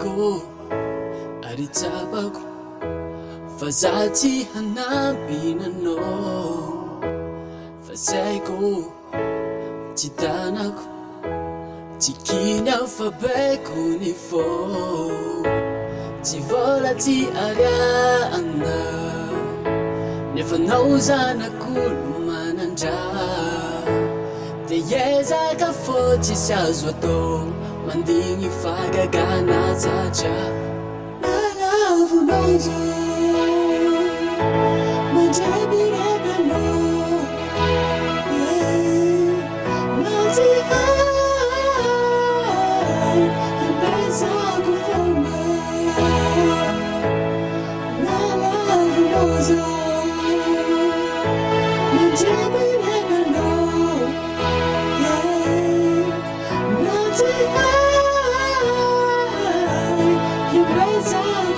ko aritapako fa za tsy hanampinanao fa zaiko tsy tanako tsy kiny aho fa baiko ny fô tsy vola tsy ariana nefa nao zanak'olo manandra de iezaka fô tsisy azo atao mandigny fagagana tsatra nalavonao zao mandrebirebanao naty hay impezako fona nalavonao zao mandrebirebanao naty hay impezako